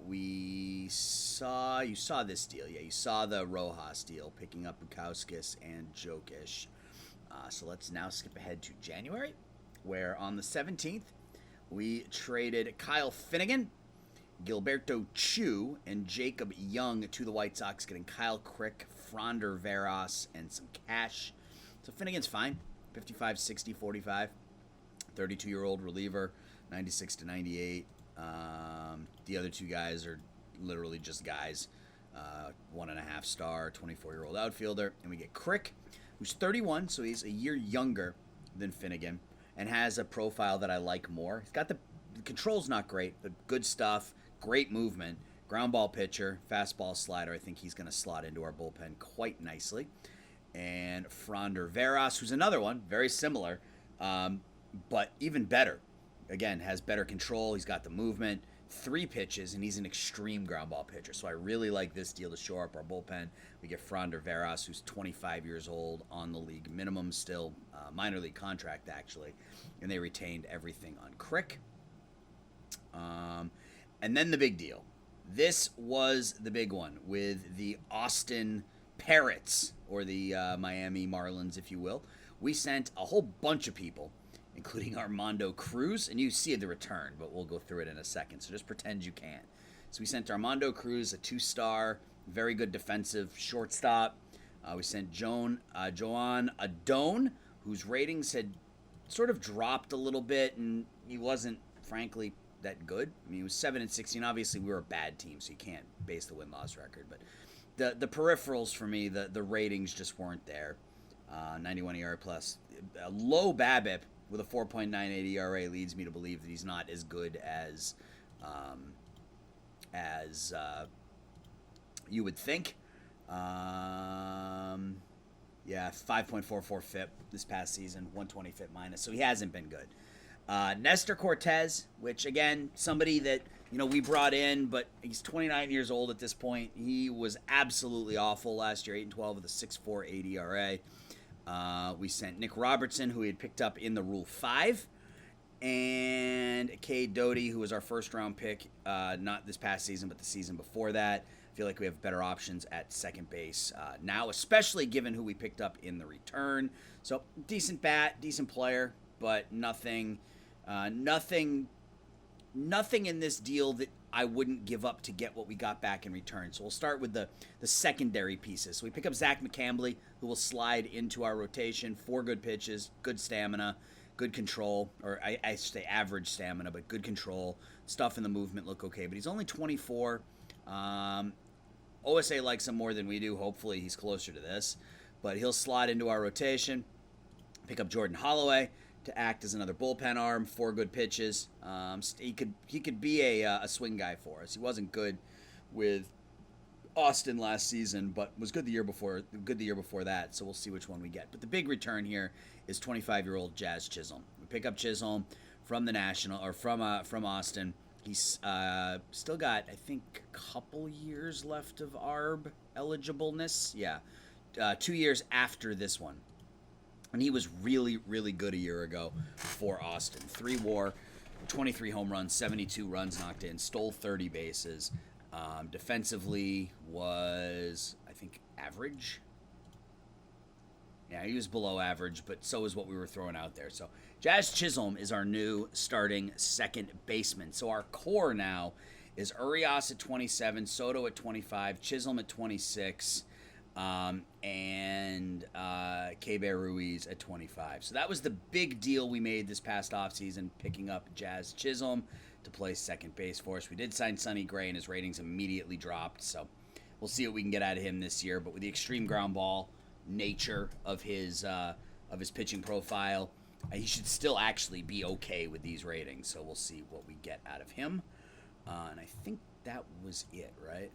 You saw this deal. Yeah, you saw the Rojas deal, picking up Bukowskis and Jokic. So let's now skip ahead to January, where on the 17th, we traded Kyle Finnegan, Gilberto Chu, and Jacob Young to the White Sox, getting Kyle Crick, Fronder Veras, and some cash. So Finnegan's fine. 55, 60, 45. 32-year-old reliever, 96 to 98. The other two guys are literally just guys. 1.5-star, 24-year-old outfielder. And we get Crick, who's 31, so he's a year younger than Finnegan, and has a profile that I like more. He's got the control's not great, but good stuff, great movement, ground ball pitcher, fastball slider. I think he's going to slot into our bullpen quite nicely. And Fronder Veras, who's another one, very similar, but even better. Again, has better control. He's got the movement, 3 pitches, and he's an extreme ground ball pitcher. So I really like this deal to shore up our bullpen. We get Fronder Veras, who's 25 years old, on the league minimum still, minor league contract actually, and they retained everything on Crick. And then the big deal. This was the big one with the Austin Parrots, or the Miami Marlins, if you will. We sent a whole bunch of people, including Armando Cruz, and you see the return, but we'll go through it in a second, so just pretend you can. So we sent Armando Cruz, a 2-star, very good defensive shortstop. We sent Joan Adone, whose ratings had sort of dropped a little bit, and he wasn't, frankly, that good. I mean, he was 7-16. Obviously, we were a bad team, so you can't base the win-loss record, but the peripherals for me, the ratings just weren't there. 91 ERA plus. A low BABIP with a 4.98 ERA leads me to believe that he's not as good as you would think. Yeah, 5.44 FIP this past season, 120 FIP minus, so he hasn't been good. Nestor Cortez, which, again, somebody that, we brought in, but he's 29 years old at this point. He was absolutely awful last year, 8-12 with a 6.48 ERA. We sent Nick Robertson, who we had picked up in the Rule 5, and Cade Doty, who was our first-round pick, not this past season, but the season before that. I feel like we have better options at second base now, especially given who we picked up in the return. So, decent bat, decent player, but nothing in this deal that I wouldn't give up to get what we got back in return. So we'll start with the secondary pieces. So we pick up Zach McCambly, who will slide into our rotation. 4 good pitches, good stamina, good control, or I should say average stamina, but good control. Stuff in the movement look okay, but he's only 24. OSA likes him more than we do. Hopefully he's closer to this, but he'll slide into our rotation. Pick up Jordan Holloway to act as another bullpen arm. 4 good pitches. He could be a swing guy for us. He wasn't good with Austin last season, but was good the year before that. So we'll see which one we get. But the big return here is 25-year-old Jazz Chisholm. We pick up Chisholm from the National, or from Austin. He's still got, I think, a couple years left of ARB eligibleness. Yeah, 2 years after this one. And he was really, really good a year ago for Austin. 3 WAR, 23 home runs, 72 runs knocked in, stole 30 bases. Defensively was, I think, average. Yeah, he was below average, but so is what we were throwing out there. So Jazz Chisholm is our new starting second baseman. So our core now is Urias at 27, Soto at 25, Chisholm at 26, and Keibert Ruiz at 25. So that was the big deal we made this past offseason, picking up Jazz Chisholm to play second base for us. We did sign Sonny Gray, and his ratings immediately dropped. So we'll see what we can get out of him this year. But with the extreme ground ball nature of his pitching profile, he should still actually be okay with these ratings. So we'll see what we get out of him. And I think that was it, right?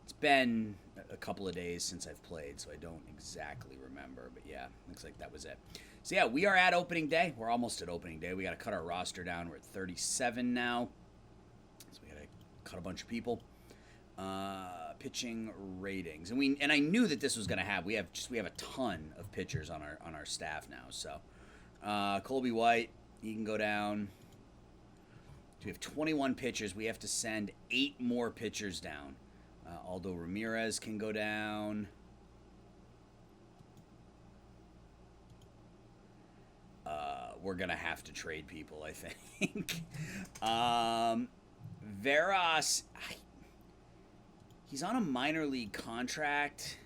It's been a couple of days since I've played, so I don't exactly remember. But yeah, looks like that was it. So yeah, we are at opening day. We're almost at opening day. We got to cut our roster down. We're at 37 now. So we got to cut a bunch of people. Pitching ratings, and I knew that this was going to happen. We have a ton of pitchers on our staff now. So Colby White, he can go down. We have 21 pitchers. We have to send 8 more pitchers down. Aldo Ramirez can go down. We're going to have to trade people, I think. Veras, he's on a minor league contract.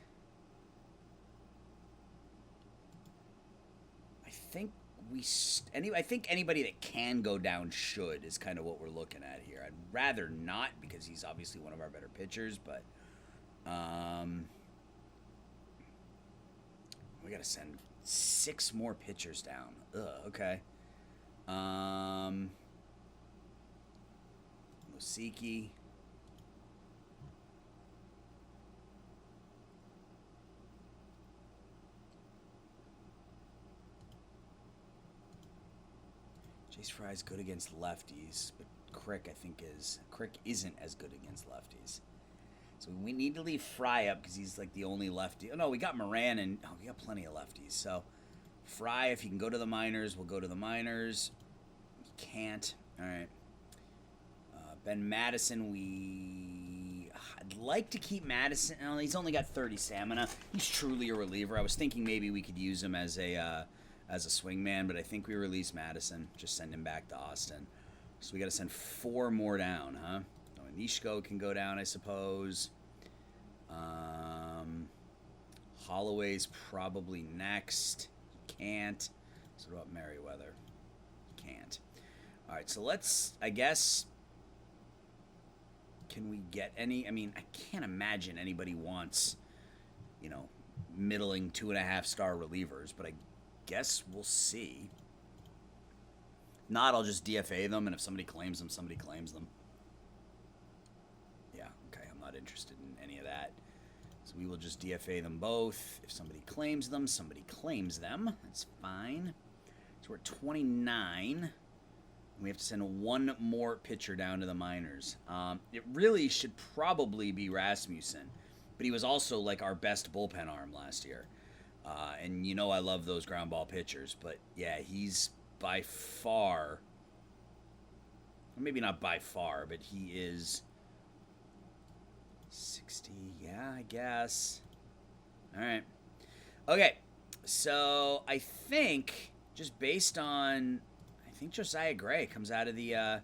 I think I think anybody that can go down should is kind of what we're looking at here. I'd rather not because he's obviously one of our better pitchers, but we got to send 6 more pitchers down. Okay. Mosiki. Jace Fry's good against lefties, but Crick isn't as good against lefties. So we need to leave Fry up because he's like the only lefty. Oh no, we got Moran and we got plenty of lefties. So Fry, if he can go to the minors, we'll go to the minors. He can't. All right. Ben Madison, I'd like to keep Madison. Oh, he's only got 30 stamina. He's truly a reliever. I was thinking maybe we could use him as a swingman, but I think we release Madison. Just send him back to Austin. So we got to send 4 more down, huh? Nishko can go down, I suppose. Holloway's probably next. Can't. So what about Merriweather? Can't. All right, so let's, I guess, can we get any? I mean, I can't imagine anybody wants, middling 2.5-star relievers, but I guess we'll see. If not, I'll just DFA them, and if somebody claims them, somebody claims them. Yeah, okay, I'm not interested in any of that. So we will just DFA them both. If somebody claims them, somebody claims them. That's fine. So we're at 29. We have to send 1 more pitcher down to the minors. It really should probably be Rasmussen, but he was also like our best bullpen arm last year. And I love those ground ball pitchers, but yeah, he's by far, maybe not by far, but he is 60. Yeah, I guess. All right. Okay. So I think just based on, I think Josiah Gray comes out of the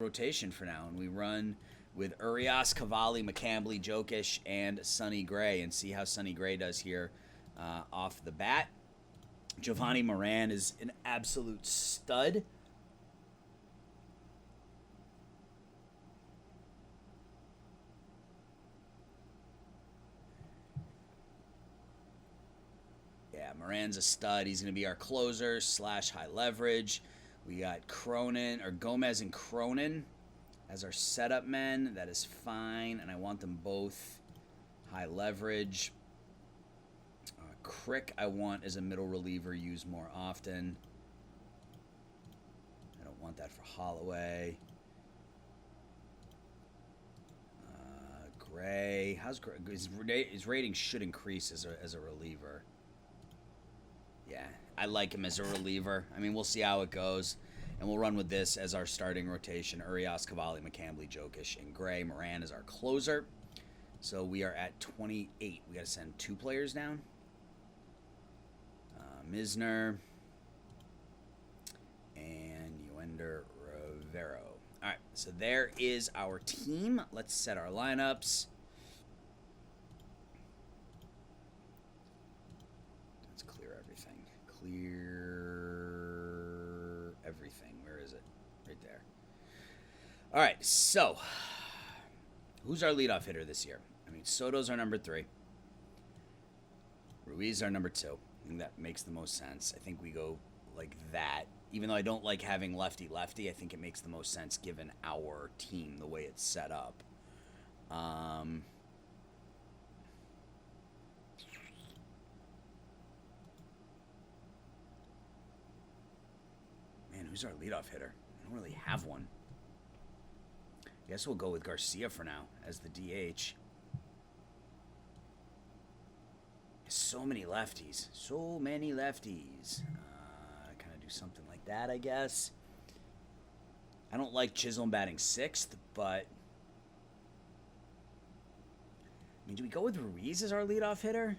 rotation for now, and we run with Urias, Cavalli, McCambly, Jokic, and Sonny Gray, and see how Sonny Gray does here off the bat. Giovanni Moran is an absolute stud. Yeah, Moran's a stud. He's going to be our closer / high leverage. We got Gomez and Cronin as our setup men. That is fine, and I want them both high leverage. Crick I want as a middle reliever, used more often. I don't want that for Holloway. Gray, how's Gray? His rating should increase as a reliever. Yeah, I like him as a reliever. I mean, we'll see how it goes. And we'll run with this as our starting rotation. Urias, Cavalli, McCambly, Jokic, and Gray. Moran is our closer. So we are at 28. We got to send 2 players down. Misner and Yuender Rivero. All right, so there is our team. Let's set our lineups. Let's clear everything. Clear everything. Where is it? Right there. All right, so who's our leadoff hitter this year? I mean, Soto's our number 3. Ruiz our number 2. I think that makes the most sense. I think we go like that. Even though I don't like having lefty-lefty, I think it makes the most sense given our team, the way it's set up. Man, who's our leadoff hitter? I don't really have one. I guess we'll go with Garcia for now as the DH. So many lefties. So many lefties. Kind of do something like that, I guess. I don't like Chisholm batting 6th, but... I mean, do we go with Ruiz as our leadoff hitter?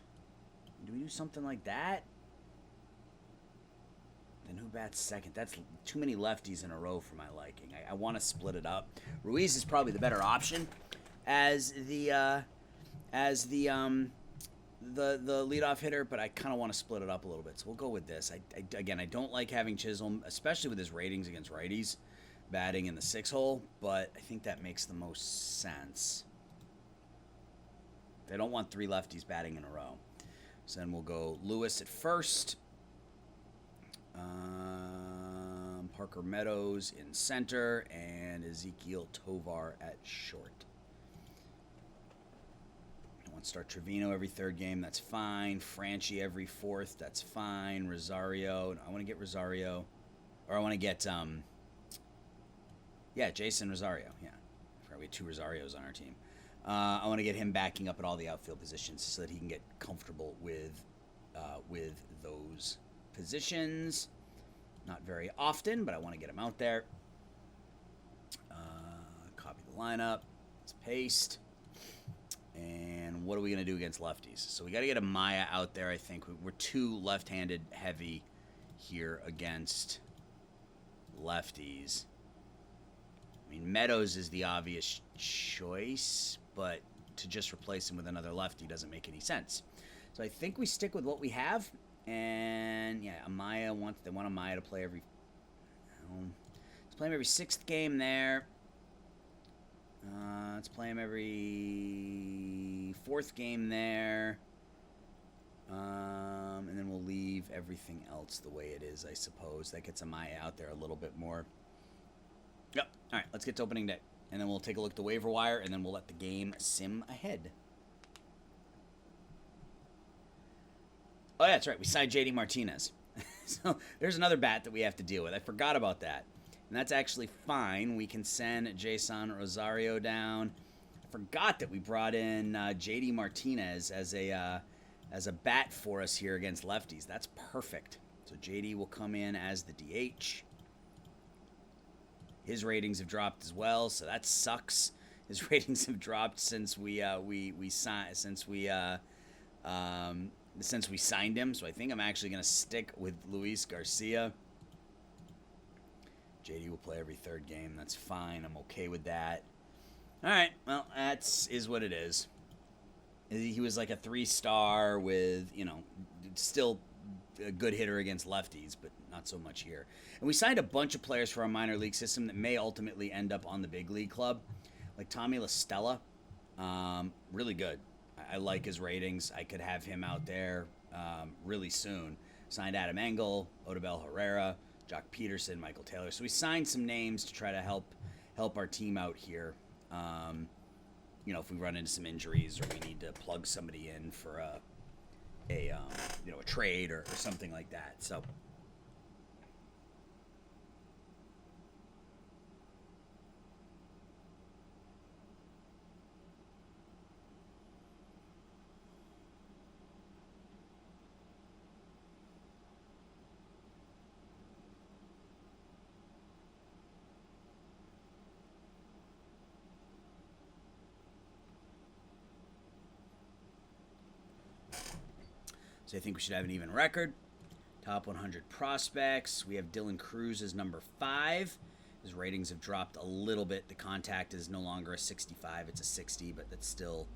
Do we do something like that? Then who bats 2nd? That's too many lefties in a row for my liking. I want to split it up. Ruiz is probably the better option as the the leadoff hitter, but I kind of want to split it up a little bit. So we'll go with this. Again, I don't like having Chisholm, especially with his ratings against righties, batting in the 6-hole, but I think that makes the most sense. They don't want 3 lefties batting in a row. So then we'll go Lewis at first. Parker Meadows in center, and Ezekiel Tovar at short. I want to start Trevino every 3rd game. That's fine. Franchi every 4th. That's fine. Rosario. I want to get Rosario. Or I want to get, Jason Rosario. Yeah. We have 2 Rosarios on our team. I want to get him backing up at all the outfield positions so that he can get comfortable with those positions. Not very often, but I want to get him out there. Copy the lineup. Let's paste. And what are we going to do against lefties? So we got to get a Maya out there, I think. We're too left-handed heavy here against lefties. I mean, Meadows is the obvious choice, but to just replace him with another lefty doesn't make any sense. So I think we stick with what we have. And yeah, Amaya they want Amaya to play every. Let's play him every 6th game there. Let's play him every 4th game there. And then we'll leave everything else the way it is, I suppose. That gets Amaya out there a little bit more. Yep. All right, let's get to opening day. And then we'll take a look at the waiver wire, and then we'll let the game sim ahead. Oh, yeah, that's right. We signed JD Martinez. So there's another bat that we have to deal with. I forgot about that. And that's actually fine. We can send Jason Rosario down. I forgot that we brought in JD Martinez as a bat for us here against lefties. That's perfect. So JD will come in as the DH. His ratings have dropped as well, so that sucks. His ratings have dropped since we signed him, so I think I'm actually going to stick with Luis Garcia. JD will play every 3rd game. That's fine. I'm okay with that. All right. Well, is what it is. He was like a 3-star with, still a good hitter against lefties, but not so much here. And we signed a bunch of players for our minor league system that may ultimately end up on the big league club, like Tommy La Stella. Really good. I like his ratings. I could have him out there really soon. Signed Adam Engel, Odubel Herrera, Jock Peterson, Michael Taylor. So we signed some names to try to help our team out here. If we run into some injuries or we need to plug somebody in for a trade or something like that. So. So I think we should have an even record. Top 100 prospects. We have Dylan Cruz as number 5. His ratings have dropped a little bit. The contact is no longer a 65. It's a 60, but that's still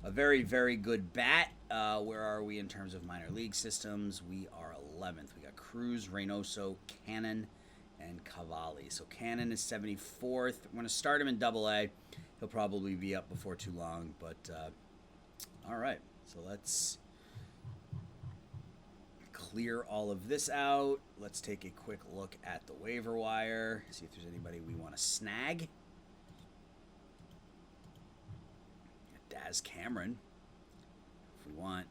a very, very good bat. Where are we in terms of minor league systems? We are 11th. We got Cruz, Reynoso, Cannon, and Cavalli. So Cannon is 74th. We're going to start him in AA. He'll probably be up before too long. But, all right. So let's clear all of this out. Let's take a quick look at the waiver wire. See if there's anybody we want to snag. Daz Cameron. If we want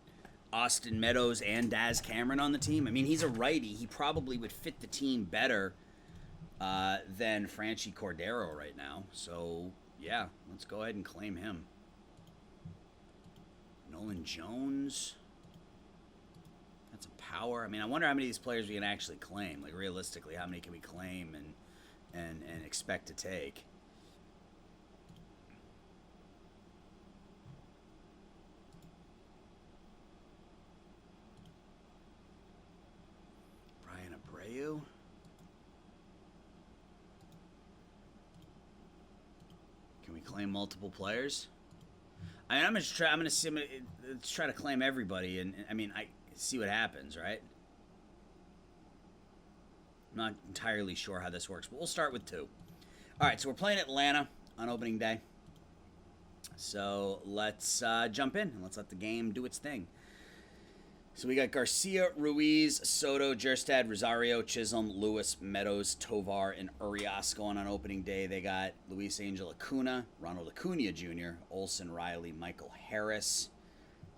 Austin Meadows and Daz Cameron on the team. I mean, he's a righty. He probably would fit the team better than Franchi Cordero right now. So, yeah, let's go ahead and claim him. Nolan Jones. That's a power. I mean, I wonder how many of these players we can actually claim. Like, realistically, how many can we claim and expect to take? Brian Abreu. Can we claim multiple players? I mean, I'm gonna try to claim everybody, and I mean, I see what happens, right? I'm not entirely sure how this works, but we'll start with 2. All right, so we're playing Atlanta on opening day. So let's jump in and let's let the game do its thing. So we got Garcia, Ruiz, Soto, Jerstad, Rosario, Chisholm, Lewis, Meadows, Tovar, and Urias going on opening day. They got Luis Angel Acuna, Ronald Acuna Jr., Olson, Riley, Michael Harris,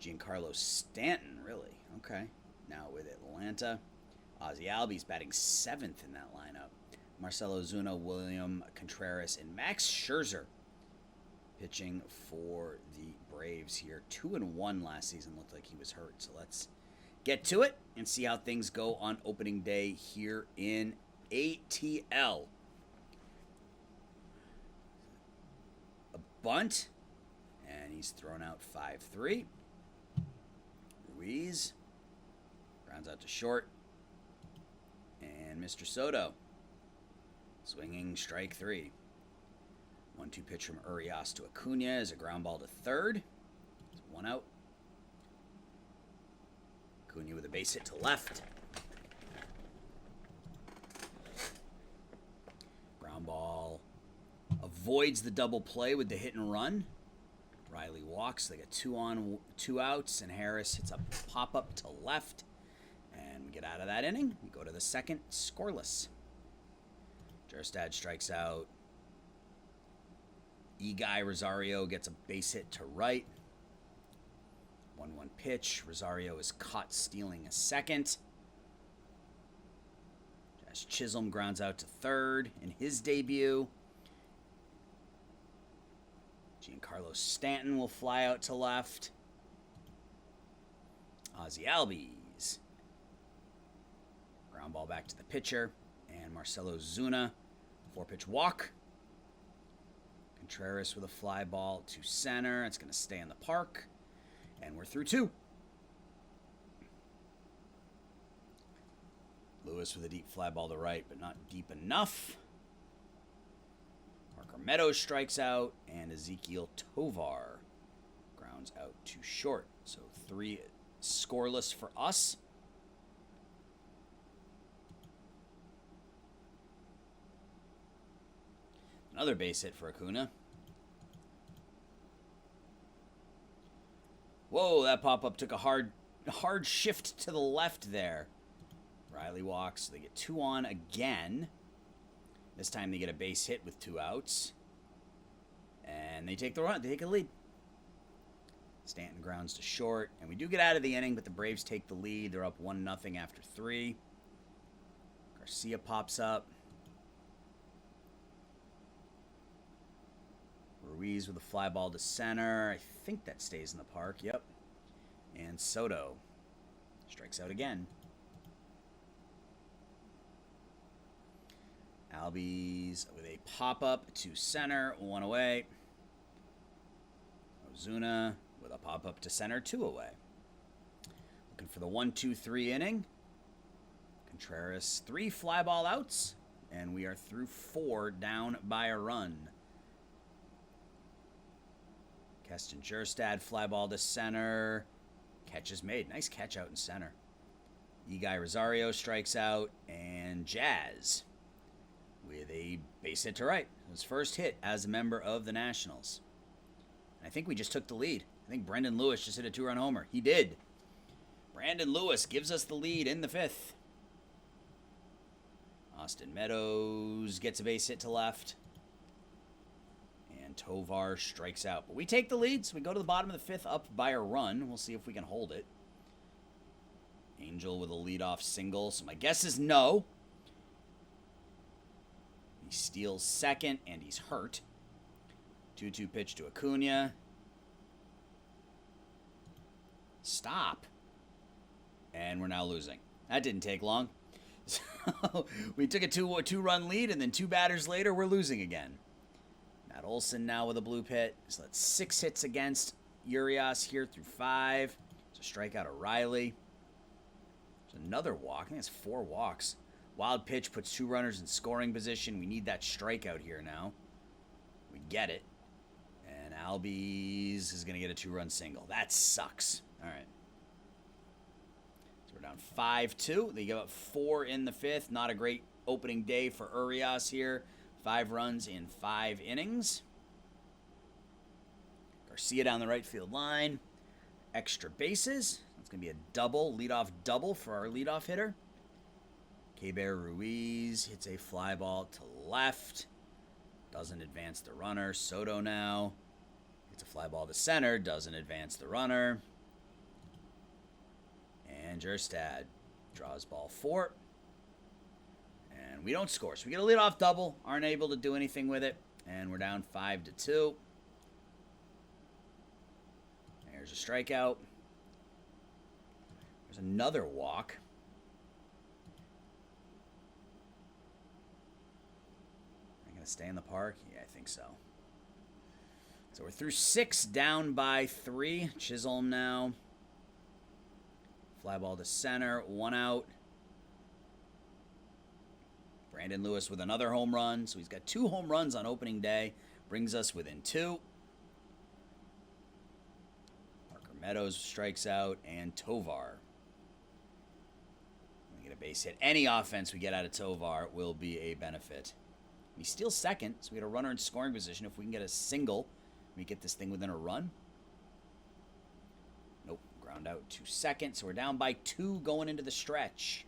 Giancarlo Stanton, really? Okay. Now with Atlanta, Ozzie Albies batting 7th in that lineup. Marcelo Ozuna, William Contreras, and Max Scherzer pitching for the Braves here. 2-1 last season. Looked like he was hurt. So let's get to it and see how things go on opening day here in ATL. A bunt, and he's thrown out 5-3. Ruiz grounds out to short, and Mr. Soto swinging strike 3. 1-2 pitch from Urias to Acuna is a ground ball to third. 1 out. Acuna with a base hit to left. Ground ball avoids the double play with the hit and run. Riley walks. They got 2 on, 2 outs, and Harris hits a pop-up to left. And we get out of that inning. We go to the second, scoreless. Jerstad strikes out. Guy Rosario gets a base hit to right. 1-1 pitch. Rosario is caught stealing a second. Josh Chisholm grounds out to third in his debut. Giancarlo Stanton will fly out to left. Ozzie Albies. Ground ball back to the pitcher. And Marcelo Ozuna, 4-pitch walk. Contreras with a fly ball to center. It's going to stay in the park. And we're through 2. Lewis with a deep fly ball to right, but not deep enough. Marker Meadows strikes out, and Ezekiel Tovar grounds out to short. So 3 scoreless for us. Another base hit for Acuna. Whoa, that pop-up took a hard shift to the left there. Riley walks. They get 2 on again. This time they get a base hit with 2 outs. And they take the run. They take a lead. Stanton grounds to short. And we do get out of the inning, but the Braves take the lead. They're up 1-0 after 3. Garcia pops up. Ruiz with a fly ball to center. I think that stays in the park. Yep. And Soto strikes out again. Albies with a pop-up to center. 1 away. Ozuna with a pop-up to center. 2 away. Looking for the 1-2-3 inning. Contreras, 3 fly ball outs. And we are through 4 down by a run. Keston Jerstad, fly ball to center. Catch is made. Nice catch out in center. Guy Rosario strikes out. And Jazz with a base hit to right. His first hit as a member of the Nationals. I think we just took the lead. I think Brendan Lewis just hit a 2-run homer. He did. Brandon Lewis gives us the lead in the 5th. Austin Meadows gets a base hit to left. Tovar strikes out. But we take the lead, so we go to the bottom of the 5th up by a run. We'll see if we can hold it. Angel with a leadoff single, so my guess is no. He steals second, and he's hurt. 2-2 pitch to Acuna. Stop. And we're now losing. That didn't take long. So we took a 2-run lead, and then 2 batters later, we're losing again. Matt Olson now with a blue pit. So that's 6 hits against Urias here through 5. It's a strikeout of Riley. There's another walk. I think it's 4 walks. Wild pitch puts 2 runners in scoring position. We need that strikeout here now. We get it. And Albies is going to get a 2-run single. That sucks. All right. So we're down 5-2. They give up 4 in the 5th. Not a great opening day for Urias here. 5 runs in 5 innings. Garcia down the right field line. Extra bases. It's going to be a double, leadoff double for our leadoff hitter. Keber Ruiz hits a fly ball to left. Doesn't advance the runner. Soto now hits a fly ball to center. Doesn't advance the runner. And Jerstad draws ball 4. And we don't score. So we get a leadoff double. Aren't able to do anything with it. And we're down 5-2. There's a strikeout. There's another walk. Am I going to stay in the park? Yeah, I think so. So we're through 6, down by 3. Chisholm now. Fly ball to center. 1 out. Brandon Lewis with another home run. So he's got 2 home runs on opening day. Brings us within 2. Meadows strikes out, and Tovar. We get a base hit. Any offense we get out of Tovar will be a benefit. We steal second, so we get a runner in scoring position. If we can get a single, we get this thing within a run. Nope, ground out to second, so we're down by 2 going into the stretch.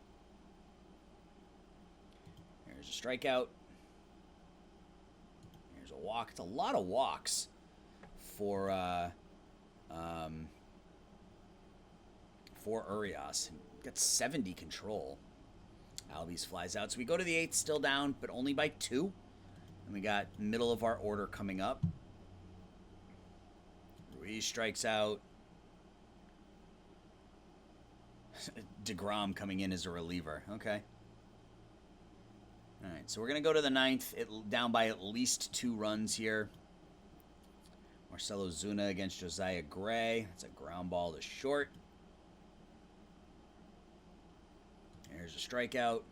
There's a strikeout. There's a walk. It's a lot of walks for Urias. Got 70 control. Albies flies out. So we go to the 8th, still down, but only by 2. And we got middle of our order coming up. Ruiz strikes out. DeGrom coming in as a reliever. Okay. All right, so we're going to go to the 9th. Down by at least 2 runs here. Marcelo Zuna against Josiah Gray. That's a ground ball to short. There's a strikeout.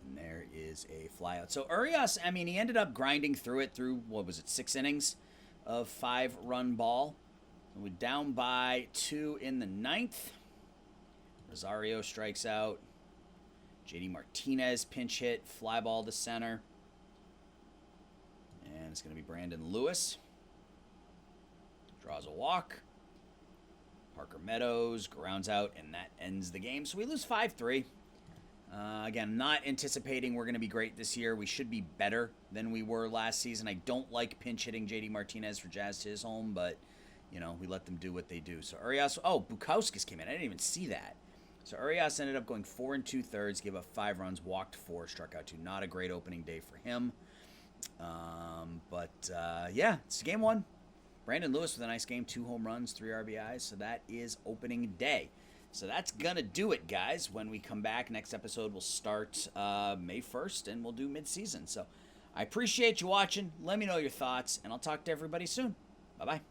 And there is a flyout. So Urias, I mean, he ended up grinding through it through, what was it, 6 innings of 5-run ball. So we're down by 2 in the 9th. Rosario strikes out. JD Martinez pinch hit, fly ball to center. And it's going to be Brandon Lewis. Draws a walk. Parker Meadows grounds out, and that ends the game. So we lose 5-3. Again, not anticipating we're going to be great this year. We should be better than we were last season. I don't like pinch hitting JD Martinez for Jazz Chisholm, but, you know, we let them do what they do. So Urias, Bukowskis came in. I didn't even see that. So Urias ended up going 4 2/3, gave up 5 runs, walked 4, struck out 2. Not a great opening day for him. Yeah, it's game 1. Brandon Lewis with a nice game, 2 home runs, 3 RBIs. So that is opening day. So that's going to do it, guys. When we come back, next episode will start May 1st, and we'll do midseason. So I appreciate you watching. Let me know your thoughts, and I'll talk to everybody soon. Bye-bye.